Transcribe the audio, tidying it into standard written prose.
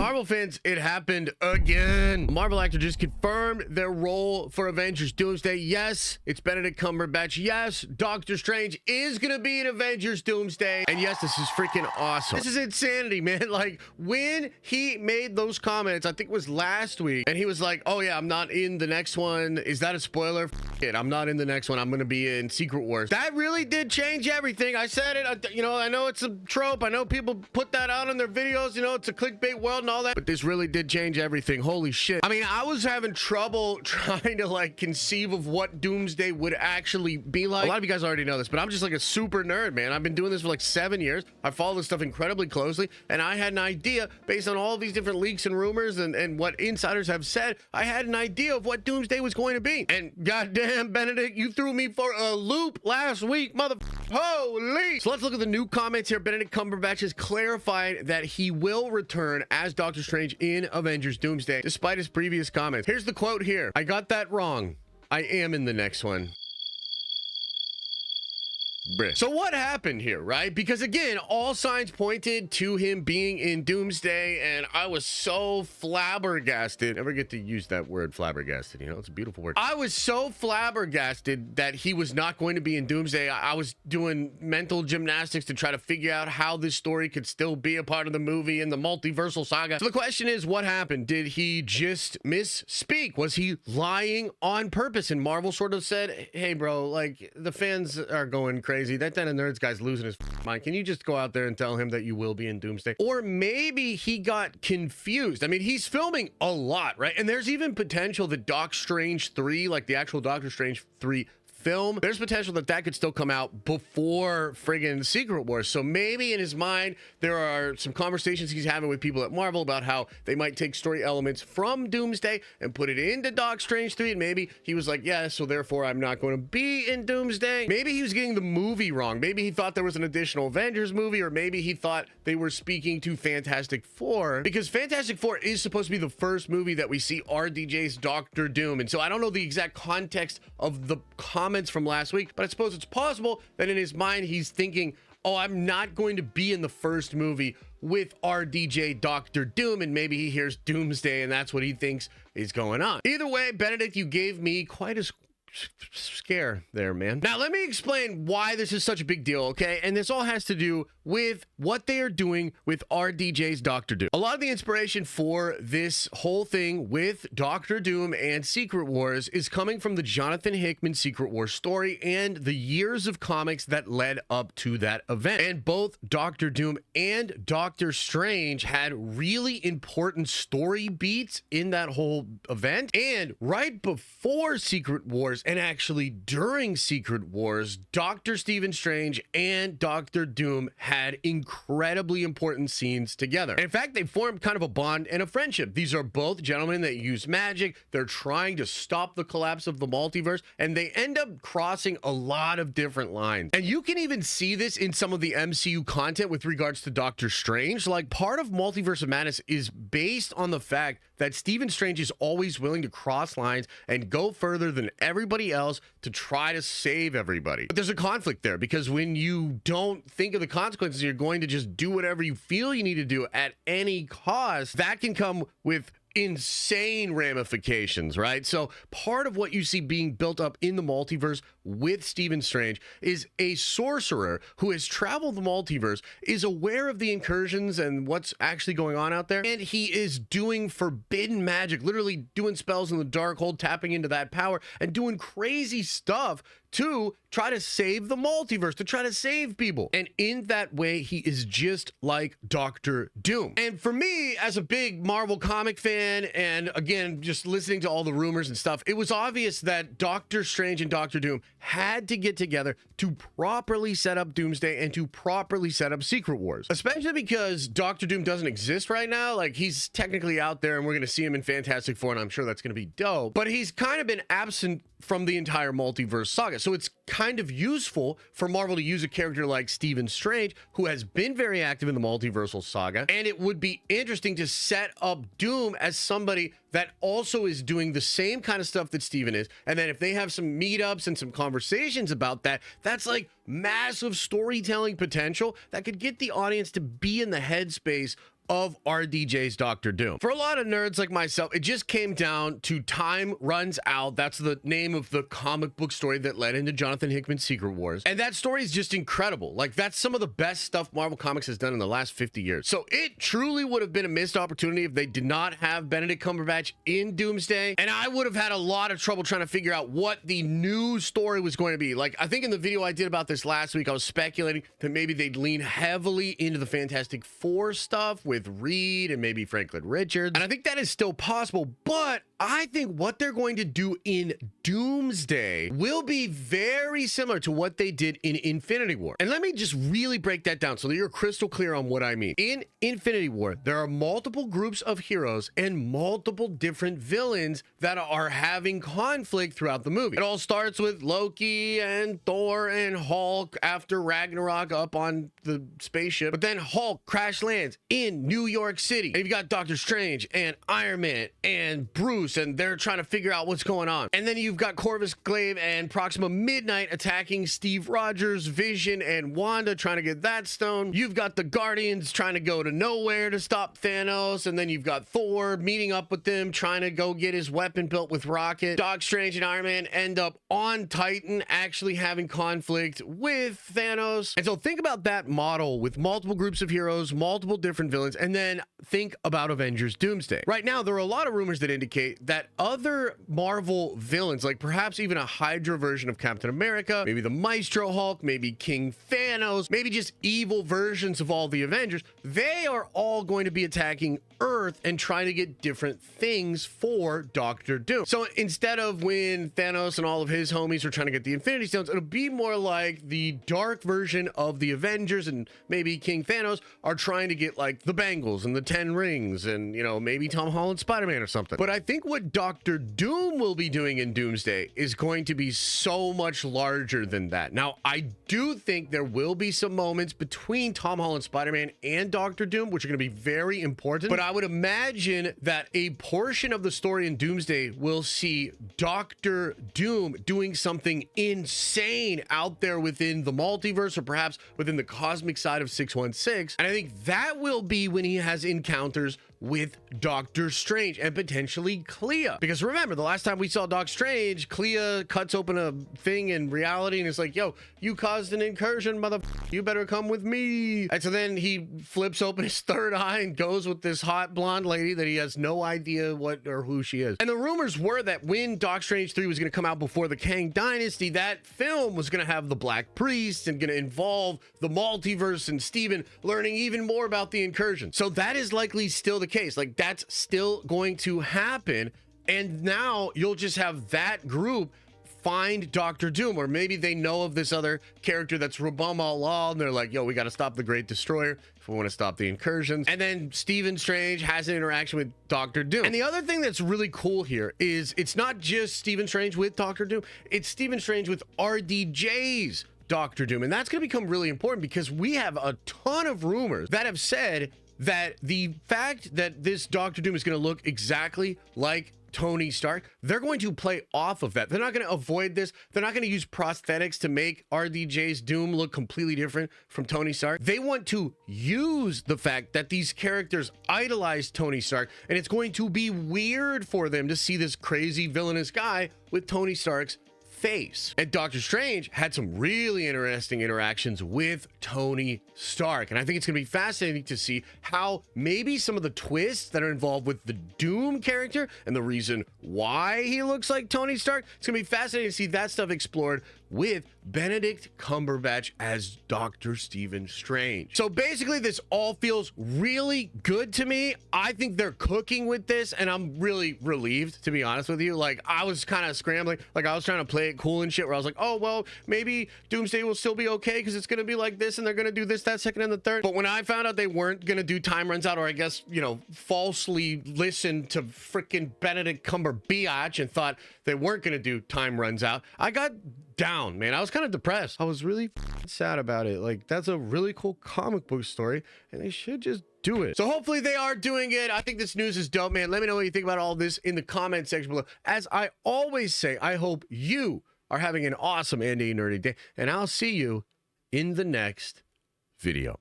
Marvel fans, it happened again. A Marvel actor just confirmed their role for Avengers Doomsday. Yes, it's Benedict Cumberbatch. Yes, Doctor Strange is gonna be in Avengers Doomsday. And yes, this is freaking awesome. This is insanity, man. Like, when he made those comments, I think it was last week, and he was like, oh yeah, I'm not in the next one. Is that a spoiler? F it, I'm not in the next one. I'm gonna be in Secret Wars. That really did change everything. I said it, you know, I know it's a trope. I know people put that out on their videos, you know, it's a clickbait world and all that, but this really did change everything. Holy shit. I mean, I was having trouble trying to like conceive of what Doomsday would actually be like. A lot of you guys already know this, but I'm just like a super nerd, man. I've been doing this for like 7 years. I follow this stuff incredibly closely, and I had an idea based on all these different leaks and rumors and what insiders have said. I had an idea of what Doomsday was going to be. And goddamn, Benedict, you threw me for a loop last week, mother. Holy. So let's look at the new comments here. Benedict Cumberbatch has clarified that he will return as Doctor Strange in Avengers Doomsday, despite his previous comments. Here's the quote here. I got that wrong. I am in the next one. So what happened here, right? Because again, all signs pointed to him being in Doomsday, and I was so flabbergasted. Never get to use that word, flabbergasted, you know, it's a beautiful word. I was so flabbergasted that he was not going to be in Doomsday. I was doing mental gymnastics to try to figure out how this story could still be a part of the movie and the multiversal saga. So the question is, what happened? Did he just misspeak? Was he lying on purpose? And Marvel sort of said, hey bro, like, the fans are going crazy. That Den of Nerds guy's losing his mind. Can you just go out there and tell him that you will be in Doomsday? Or maybe he got confused. I mean, he's filming a lot, right? And there's even potential that Doc Strange 3, like the actual Doctor Strange 3 film, there's potential that that could still come out before friggin' Secret Wars. So maybe in his mind, there are some conversations he's having with people at Marvel about how they might take story elements from Doomsday and put it into Doc Strange 3. And maybe he was like, yeah, so therefore I'm not going to be in Doomsday. Maybe he was getting the movie wrong. Maybe he thought there was an additional Avengers movie, or maybe he thought they were speaking to Fantastic Four, because Fantastic Four is supposed to be the first movie that we see RDJ's Doctor Doom. And so I don't know the exact context of the comments from last week, but I suppose it's possible that in his mind he's thinking, oh, I'm not going to be in the first movie with RDJ Doctor Doom, and maybe he hears Doomsday and that's what he thinks is going on. Either way, Benedict, you gave me quite a scare there, man. Now let me explain why this is such a big deal, okay? And this all has to do with what they are doing with RDJ's Doctor Doom. A lot of the inspiration for this whole thing with Doctor Doom and Secret Wars is coming from the Jonathan Hickman Secret Wars story and the years of comics that led up to that event. And both Doctor Doom and Doctor Strange had really important story beats in that whole event. And right before Secret Wars, and actually during Secret Wars, Dr. Stephen Strange and Doctor Doom had incredibly important scenes together. In fact, they formed kind of a bond and a friendship. These are both gentlemen that use magic. They're trying to stop the collapse of the multiverse, and they end up crossing a lot of different lines. And you can even see this in some of the MCU content with regards to Doctor Strange. Like, part of Multiverse of Madness is based on the fact that Stephen Strange is always willing to cross lines and go further than everybody else to try to save everybody. But there's a conflict there, because when you don't think of the consequences, you're going to just do whatever you feel you need to do at any cost. That can come with insane ramifications, right? So part of what you see being built up in the multiverse with Stephen Strange is a sorcerer who has traveled the multiverse, is aware of the incursions and what's actually going on out there, and he is doing forbidden magic, literally doing spells in the Darkhold, tapping into that power and doing crazy stuff to try to save the multiverse, to try to save people. And in that way, he is just like Doctor Doom. And for me, as a big Marvel comic fan, and again, just listening to all the rumors and stuff, it was obvious that Doctor Strange and Doctor Doom had to get together to properly set up Doomsday and to properly set up Secret Wars. Especially because Doctor Doom doesn't exist right now. Like, he's technically out there and we're gonna see him in Fantastic Four, and I'm sure that's gonna be dope. But he's kind of been absent from the entire multiverse saga. So it's kind of useful for Marvel to use a character like Stephen Strange, who has been very active in the multiversal saga. And it would be interesting to set up Doom as somebody that also is doing the same kind of stuff that Steven is. And then if they have some meetups and some conversations about that, that's like massive storytelling potential that could get the audience to be in the headspace of RDJ's Doctor Doom. For a lot of nerds like myself, it just came down to Time Runs Out. That's the name of the comic book story that led into Jonathan Hickman's Secret Wars. And that story is just incredible. Like, that's some of the best stuff Marvel Comics has done in the last 50 years. So it truly would have been a missed opportunity if they did not have Benedict Cumberbatch in Doomsday. And I would have had a lot of trouble trying to figure out what the new story was going to be. Like, I think in the video I did about this last week, I was speculating that maybe they'd lean heavily into the Fantastic Four stuff with Reed and maybe Franklin Richards. And I think that is still possible, but I think what they're going to do in Doomsday will be very similar to what they did in Infinity War. And let me just really break that down so that you're crystal clear on what I mean. In Infinity War, there are multiple groups of heroes and multiple different villains that are having conflict throughout the movie. It all starts with Loki and Thor and Hulk after Ragnarok up on the spaceship. But then Hulk crash lands in New York City. And you've got Doctor Strange and Iron Man and Bruce, and they're trying to figure out what's going on. And then you've got Corvus Glaive and Proxima Midnight attacking Steve Rogers, Vision, and Wanda trying to get that stone. You've got the Guardians trying to go to nowhere to stop Thanos. And then you've got Thor meeting up with them, trying to go get his weapon built with Rocket. Doc Strange and Iron Man end up on Titan, actually having conflict with Thanos. And so think about that model with multiple groups of heroes, multiple different villains, and then think about Avengers Doomsday. Right now, there are a lot of rumors that indicate that other Marvel villains, like perhaps even a Hydra version of Captain America, maybe the Maestro Hulk, maybe King Thanos, maybe just evil versions of all the Avengers, they are all going to be attacking Earth and trying to get different things for Doctor Doom. So instead of when Thanos and all of his homies are trying to get the Infinity Stones, it'll be more like the dark version of the Avengers, and maybe King Thanos are trying to get like the Bangles and the 10 Rings and, you know, maybe Tom Holland Spider-Man or something. But I think what Doctor Doom will be doing in Doomsday is going to be so much larger than that. Now, I do think there will be some moments between Tom Holland Spider-Man and Doctor Doom, which are going to be very important, but I would imagine that a portion of the story in Doomsday will see Doctor Doom doing something insane out there within the multiverse, or perhaps within the cosmic side of 616. And I think that will be when he has encounters with Doctor Strange and potentially Clea. Because remember, the last time we saw Doc Strange, Clea cuts open a thing in reality and it's like, yo, you caused an incursion, you better come with me. And so then he flips open his third eye and goes with this hot blonde lady that he has no idea what or who she is. And the rumors were that when Doc Strange 3 was going to come out before the Kang Dynasty, that film was going to have the Black Priest and going to involve the multiverse and Steven learning even more about the incursion. So that is likely still the case. Like, that's still going to happen. And now you'll just have that group find Doctor Doom, or maybe they know of this other character that's Rabam Allah, and they're like, yo, we got to stop the Great Destroyer if we want to stop the incursions. And then Stephen Strange has an interaction with Doctor Doom. And the other thing that's really cool here is it's not just Stephen Strange with Doctor Doom, it's Stephen Strange with RDJ's Doctor Doom. And that's going to become really important because we have a ton of rumors that have said that the fact that this Doctor Doom is going to look exactly like Tony Stark, they're going to play off of that. They're not going to avoid this. They're not going to use prosthetics to make RDJ's Doom look completely different from Tony Stark. They want to use the fact that these characters idolize Tony Stark, and it's going to be weird for them to see this crazy villainous guy with Tony Stark's face. And Doctor Strange had some really interesting interactions with Tony Stark. And I think it's going to be fascinating to see how maybe some of the twists that are involved with the Doom character and the reason why he looks like Tony Stark, it's going to be fascinating to see that stuff explored with Benedict Cumberbatch as Dr. Stephen Strange. So basically, this all feels really good to me. I think they're cooking with this, and I'm really relieved, to be honest with you. Like, I was kind of scrambling. Like, I was trying to play it cool and shit, where I was like, oh, well, maybe Doomsday will still be okay because it's going to be like this, and they're going to do this, that, second, and the third. But when I found out they weren't going to do Time Runs Out, or I guess, you know, falsely listened to freaking Benedict Cumberbatch and thought they weren't going to do Time Runs Out, I got down, man. I was kind of depressed. I was really sad about it. Like, that's a really cool comic book story, and they should just do it. So hopefully they are doing it. I think this news is dope, man. Let me know what you think about all this in the comment section below. As I always say, I hope you are having an awesome and a nerdy day, and I'll see you in the next video.